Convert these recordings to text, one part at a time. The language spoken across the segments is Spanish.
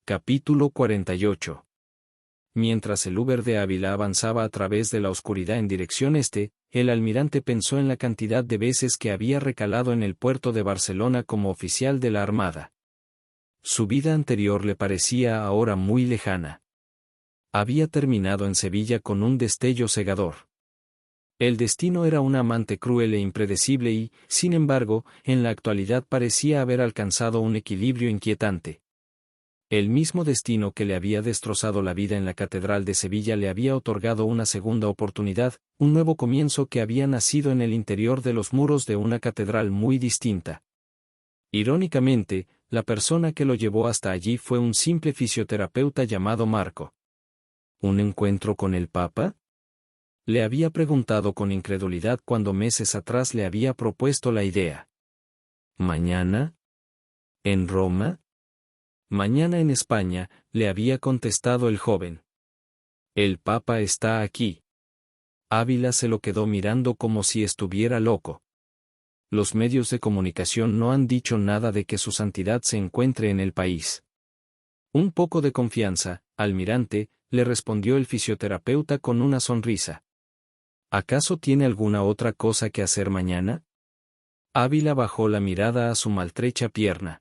Capítulo 48. Mientras el Uber de Ávila avanzaba a través de la oscuridad en dirección este, el almirante pensó en la cantidad de veces que había recalado en el puerto de Barcelona como oficial de la Armada. Su vida anterior le parecía ahora muy lejana. Había terminado en Sevilla con un destello cegador. El destino era un amante cruel e impredecible y, sin embargo, en la actualidad parecía haber alcanzado un equilibrio inquietante. El mismo destino que le había destrozado la vida en la Catedral de Sevilla le había otorgado una segunda oportunidad, un nuevo comienzo que había nacido en el interior de los muros de una catedral muy distinta. Irónicamente, la persona que lo llevó hasta allí fue un simple fisioterapeuta llamado Marco. ¿Un encuentro con el Papa? Le había preguntado con incredulidad cuando meses atrás le había propuesto la idea. ¿Mañana? ¿En Roma? Mañana en España, le había contestado el joven. El Papa está aquí. Ávila se lo quedó mirando como si estuviera loco. Los medios de comunicación no han dicho nada de que su santidad se encuentre en el país. Un poco de confianza, almirante, le respondió el fisioterapeuta con una sonrisa. ¿Acaso tiene alguna otra cosa que hacer mañana? Ávila bajó la mirada a su maltrecha pierna.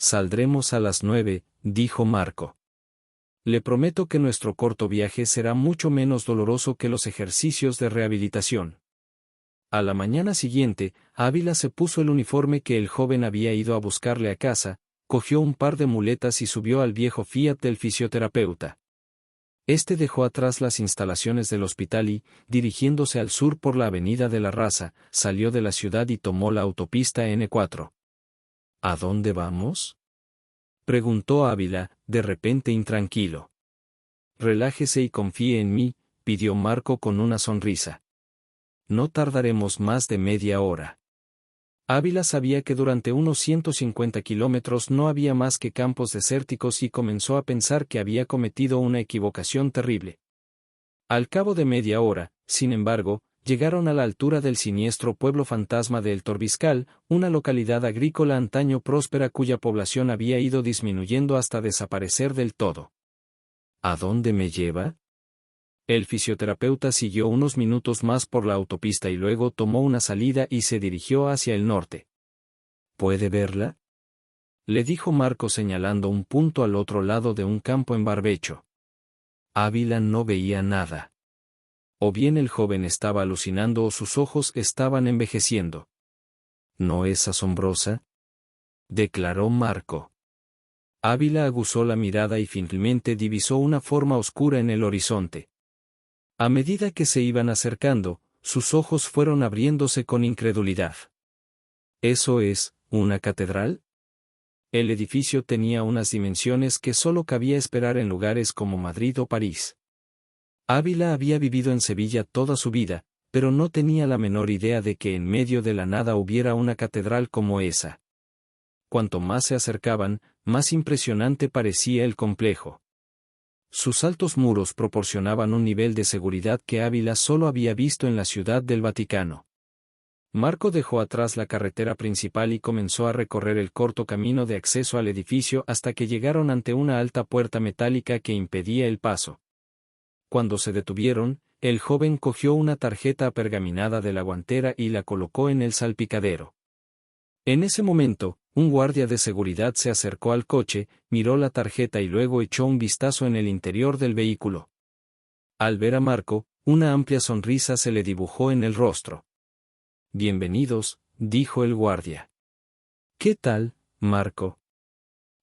Saldremos a las 9, dijo Marco. Le prometo que nuestro corto viaje será mucho menos doloroso que los ejercicios de rehabilitación. A la mañana siguiente, Ávila se puso el uniforme que el joven había ido a buscarle a casa, cogió un par de muletas y subió al viejo Fiat del fisioterapeuta. Este dejó atrás las instalaciones del hospital y, dirigiéndose al sur por la avenida de la Raza, salió de la ciudad y tomó la autopista N4. ¿A dónde vamos? Preguntó Ávila, de repente intranquilo. Relájese y confíe en mí, pidió Marco con una sonrisa. No tardaremos más de media hora. Ávila sabía que durante unos 150 kilómetros no había más que campos desérticos y comenzó a pensar que había cometido una equivocación terrible. Al cabo de media hora, sin embargo, llegaron a la altura del siniestro pueblo fantasma de El Torbiscal, una localidad agrícola antaño próspera cuya población había ido disminuyendo hasta desaparecer del todo. ¿A dónde me lleva? El fisioterapeuta siguió unos minutos más por la autopista y luego tomó una salida y se dirigió hacia el norte. ¿Puede verla? Le dijo Marco señalando un punto al otro lado de un campo en barbecho. Ávila no veía nada. O bien el joven estaba alucinando o sus ojos estaban envejeciendo. ¿No es asombrosa?, declaró Marco. Ávila aguzó la mirada y finalmente divisó una forma oscura en el horizonte. A medida que se iban acercando, sus ojos fueron abriéndose con incredulidad. ¿Eso es una catedral? El edificio tenía unas dimensiones que solo cabía esperar en lugares como Madrid o París. Ávila había vivido en Sevilla toda su vida, pero no tenía la menor idea de que en medio de la nada hubiera una catedral como esa. Cuanto más se acercaban, más impresionante parecía el complejo. Sus altos muros proporcionaban un nivel de seguridad que Ávila solo había visto en la Ciudad del Vaticano. Marco dejó atrás la carretera principal y comenzó a recorrer el corto camino de acceso al edificio hasta que llegaron ante una alta puerta metálica que impedía el paso. Cuando se detuvieron, el joven cogió una tarjeta apergaminada de la guantera y la colocó en el salpicadero. En ese momento, un guardia de seguridad se acercó al coche, miró la tarjeta y luego echó un vistazo en el interior del vehículo. Al ver a Marco, una amplia sonrisa se le dibujó en el rostro. Bienvenidos, dijo el guardia. ¿Qué tal, Marco?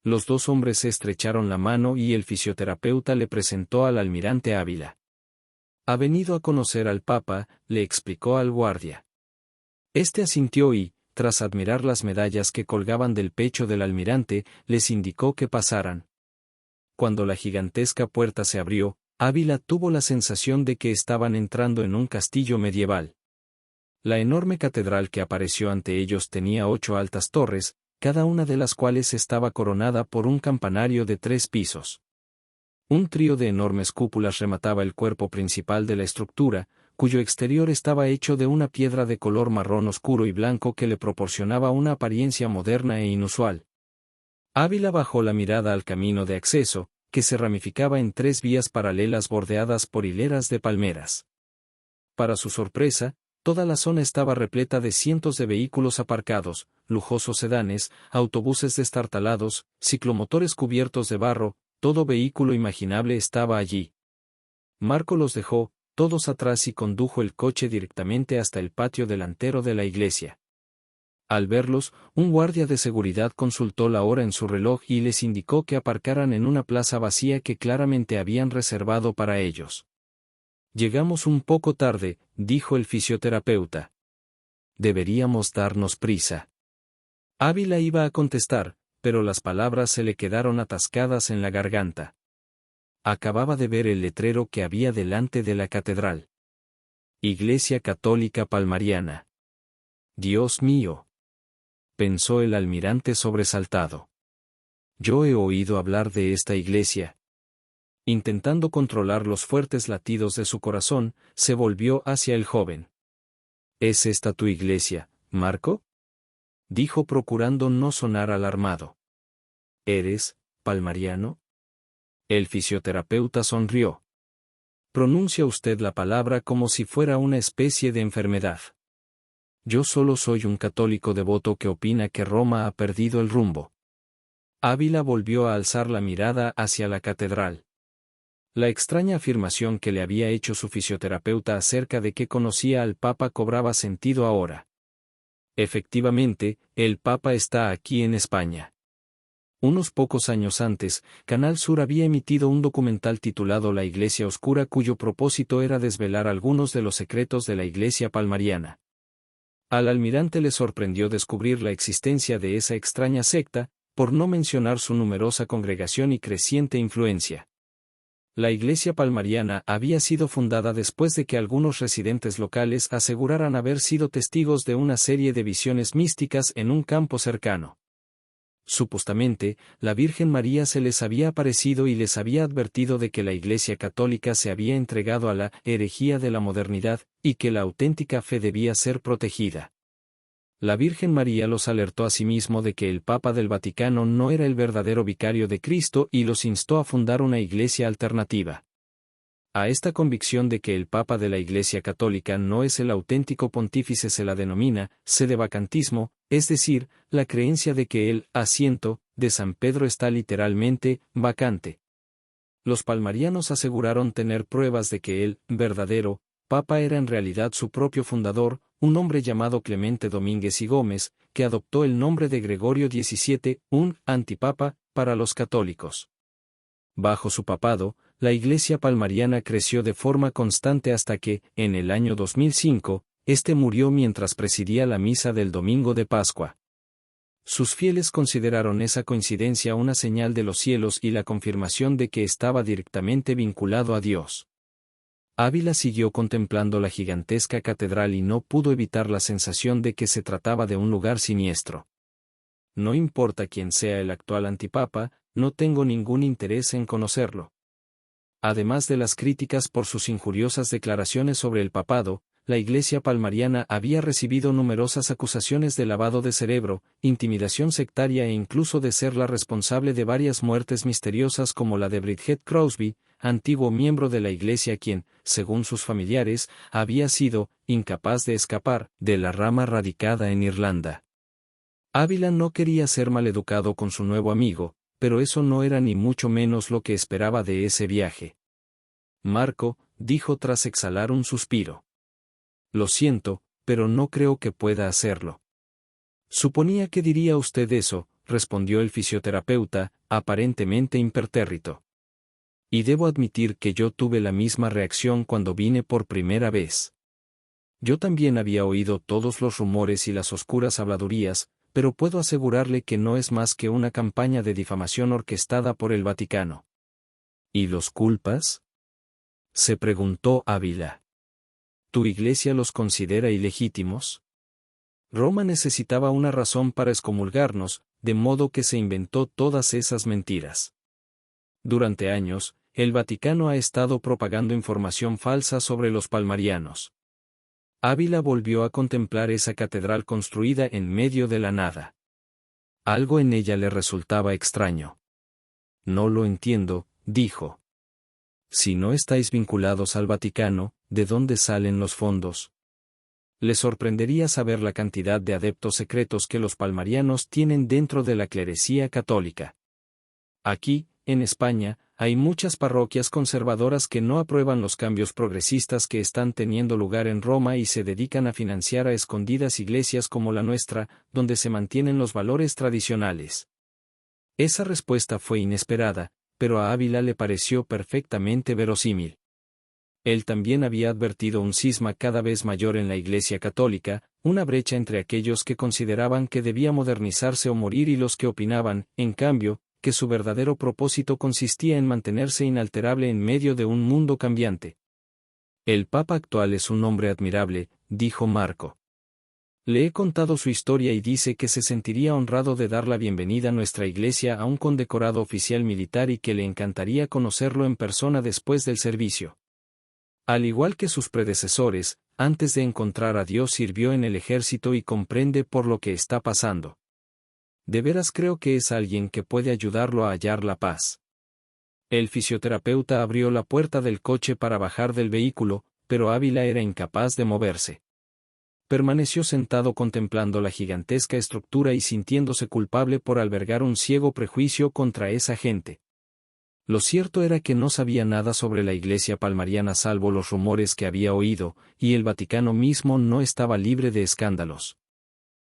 Los dos hombres se estrecharon la mano y el fisioterapeuta le presentó al almirante Ávila. Ha venido a conocer al Papa, le explicó al guardia. Este asintió y, tras admirar las medallas que colgaban del pecho del almirante, les indicó que pasaran. Cuando la gigantesca puerta se abrió, Ávila tuvo la sensación de que estaban entrando en un castillo medieval. La enorme catedral que apareció ante ellos tenía 8 altas torres, cada una de las cuales estaba coronada por un campanario de 3 pisos. Un trío de enormes cúpulas remataba el cuerpo principal de la estructura, cuyo exterior estaba hecho de una piedra de color marrón oscuro y blanco que le proporcionaba una apariencia moderna e inusual. Ávila bajó la mirada al camino de acceso, que se ramificaba en 3 vías paralelas bordeadas por hileras de palmeras. Para su sorpresa, toda la zona estaba repleta de cientos de vehículos aparcados, lujosos sedanes, autobuses destartalados, ciclomotores cubiertos de barro, todo vehículo imaginable estaba allí. Marco los dejó, todos atrás y condujo el coche directamente hasta el patio delantero de la iglesia. Al verlos, un guardia de seguridad consultó la hora en su reloj y les indicó que aparcaran en una plaza vacía que claramente habían reservado para ellos. Llegamos un poco tarde, dijo el fisioterapeuta. Deberíamos darnos prisa. Ávila iba a contestar, pero las palabras se le quedaron atascadas en la garganta. Acababa de ver el letrero que había delante de la catedral. Iglesia Católica Palmariana. Dios mío, pensó el almirante sobresaltado. Yo he oído hablar de esta iglesia. Intentando controlar los fuertes latidos de su corazón, se volvió hacia el joven. ¿Es esta tu iglesia, Marco?, dijo procurando no sonar alarmado. ¿Eres palmariano? El fisioterapeuta sonrió. Pronuncia usted la palabra como si fuera una especie de enfermedad. Yo solo soy un católico devoto que opina que Roma ha perdido el rumbo. Ávila volvió a alzar la mirada hacia la catedral. La extraña afirmación que le había hecho su fisioterapeuta acerca de que conocía al Papa cobraba sentido ahora. Efectivamente, el Papa está aquí en España. Unos pocos años antes, Canal Sur había emitido un documental titulado La Iglesia Oscura, cuyo propósito era desvelar algunos de los secretos de la Iglesia palmariana. Al almirante le sorprendió descubrir la existencia de esa extraña secta, por no mencionar su numerosa congregación y creciente influencia. La Iglesia palmariana había sido fundada después de que algunos residentes locales aseguraran haber sido testigos de una serie de visiones místicas en un campo cercano. Supuestamente, la Virgen María se les había aparecido y les había advertido de que la Iglesia católica se había entregado a la herejía de la modernidad, y que la auténtica fe debía ser protegida. La Virgen María los alertó asimismo de que el Papa del Vaticano no era el verdadero vicario de Cristo y los instó a fundar una iglesia alternativa. A esta convicción de que el Papa de la Iglesia Católica no es el auténtico pontífice se la denomina sedevacantismo, es decir, la creencia de que el asiento de San Pedro está literalmente vacante. Los palmarianos aseguraron tener pruebas de que el verdadero Papa era en realidad su propio fundador, un hombre llamado Clemente Domínguez y Gómez, que adoptó el nombre de Gregorio XVII, un antipapa para los católicos. Bajo su papado, la Iglesia palmariana creció de forma constante hasta que, en el año 2005, este murió mientras presidía la misa del domingo de Pascua. Sus fieles consideraron esa coincidencia una señal de los cielos y la confirmación de que estaba directamente vinculado a Dios. Ávila siguió contemplando la gigantesca catedral y no pudo evitar la sensación de que se trataba de un lugar siniestro. No importa quién sea el actual antipapa, no tengo ningún interés en conocerlo. Además de las críticas por sus injuriosas declaraciones sobre el papado, la Iglesia palmariana había recibido numerosas acusaciones de lavado de cerebro, intimidación sectaria e incluso de ser la responsable de varias muertes misteriosas como la de Bridget Crosby, antiguo miembro de la Iglesia quien, según sus familiares, había sido incapaz de escapar de la rama radicada en Irlanda. Ávila no quería ser maleducado con su nuevo amigo, pero eso no era ni mucho menos lo que esperaba de ese viaje. Marco, dijo tras exhalar un suspiro. Lo siento, pero no creo que pueda hacerlo. Suponía que diría usted eso, respondió el fisioterapeuta, aparentemente impertérrito. Y debo admitir que yo tuve la misma reacción cuando vine por primera vez. Yo también había oído todos los rumores y las oscuras habladurías, pero puedo asegurarle que no es más que una campaña de difamación orquestada por el Vaticano. ¿Y los culpas?, se preguntó Ávila. ¿Tu iglesia los considera ilegítimos? Roma necesitaba una razón para excomulgarnos, de modo que se inventó todas esas mentiras. Durante años, el Vaticano ha estado propagando información falsa sobre los palmarianos. Ávila volvió a contemplar esa catedral construida en medio de la nada. Algo en ella le resultaba extraño. No lo entiendo, dijo. Si no estáis vinculados al Vaticano, ¿de dónde salen los fondos? Le sorprendería saber la cantidad de adeptos secretos que los palmarianos tienen dentro de la clerecía católica. Aquí, en España, hay muchas parroquias conservadoras que no aprueban los cambios progresistas que están teniendo lugar en Roma y se dedican a financiar a escondidas iglesias como la nuestra, donde se mantienen los valores tradicionales. Esa respuesta fue inesperada, pero a Ávila le pareció perfectamente verosímil. Él también había advertido un cisma cada vez mayor en la Iglesia católica, una brecha entre aquellos que consideraban que debía modernizarse o morir y los que opinaban, en cambio, que su verdadero propósito consistía en mantenerse inalterable en medio de un mundo cambiante. El Papa actual es un hombre admirable, dijo Marco. Le he contado su historia y dice que se sentiría honrado de dar la bienvenida a nuestra Iglesia a un condecorado oficial militar y que le encantaría conocerlo en persona después del servicio. Al igual que sus predecesores, antes de encontrar a Dios sirvió en el ejército y comprende por lo que está pasando. De veras creo que es alguien que puede ayudarlo a hallar la paz. El fisioterapeuta abrió la puerta del coche para bajar del vehículo, pero Ávila era incapaz de moverse. Permaneció sentado contemplando la gigantesca estructura y sintiéndose culpable por albergar un ciego prejuicio contra esa gente. Lo cierto era que no sabía nada sobre la Iglesia palmariana salvo los rumores que había oído, y el Vaticano mismo no estaba libre de escándalos.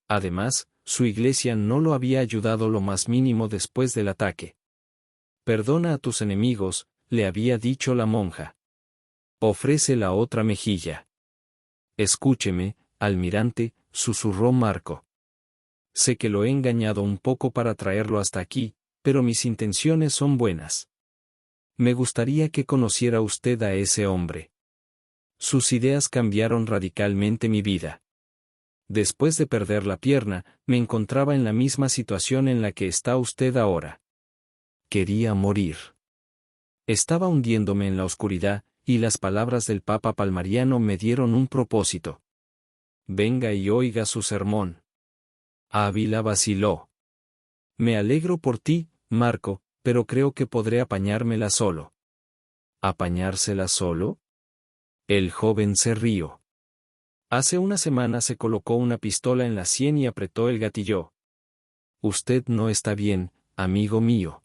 Además, su Iglesia no lo había ayudado lo más mínimo después del ataque. Perdona a tus enemigos, le había dicho la monja. Ofrece la otra mejilla. Escúcheme, almirante, susurró Marco. Sé que lo he engañado un poco para traerlo hasta aquí, pero mis intenciones son buenas. Me gustaría que conociera usted a ese hombre. Sus ideas cambiaron radicalmente mi vida. Después de perder la pierna, me encontraba en la misma situación en la que está usted ahora. Quería morir. Estaba hundiéndome en la oscuridad, y las palabras del Papa palmariano me dieron un propósito. Venga y oiga su sermón. Ávila vaciló. Me alegro por ti, Marco, pero creo que podré apañármela solo. ¿Apañársela solo? El joven se rió. Hace una semana se colocó una pistola en la sien y apretó el gatillo. Usted no está bien, amigo mío.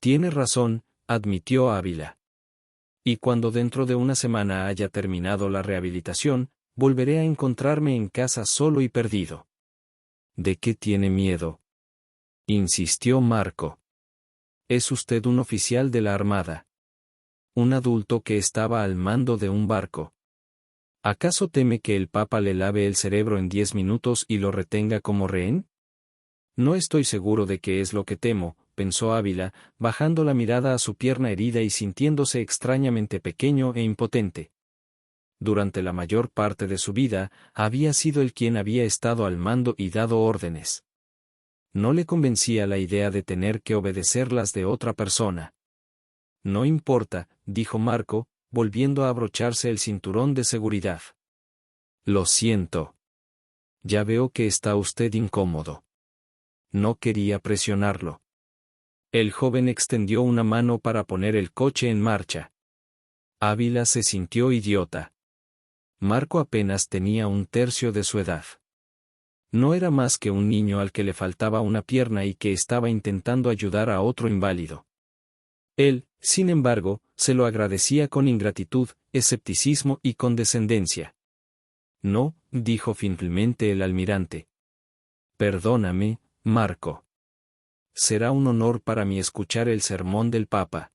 Tiene razón, admitió Ávila. Y cuando dentro de una semana haya terminado la rehabilitación, volveré a encontrarme en casa solo y perdido. ¿De qué tiene miedo? Insistió Marco. Es usted un oficial de la Armada. Un adulto que estaba al mando de un barco. ¿Acaso teme que el Papa le lave el cerebro en 10 minutos y lo retenga como rehén? No estoy seguro de qué es lo que temo, pensó Ávila, bajando la mirada a su pierna herida y sintiéndose extrañamente pequeño e impotente. Durante la mayor parte de su vida, había sido él quien había estado al mando y dado órdenes. No le convencía la idea de tener que obedecer las de otra persona. No importa, dijo Marco, volviendo a abrocharse el cinturón de seguridad. Lo siento. Ya veo que está usted incómodo. No quería presionarlo. El joven extendió una mano para poner el coche en marcha. Ávila se sintió idiota. Marco apenas tenía un tercio de su edad. No era más que un niño al que le faltaba una pierna y que estaba intentando ayudar a otro inválido. Él, sin embargo, se lo agradecía con ingratitud, escepticismo y condescendencia. No, dijo finalmente el almirante. Perdóname, Marco. Será un honor para mí escuchar el sermón del Papa.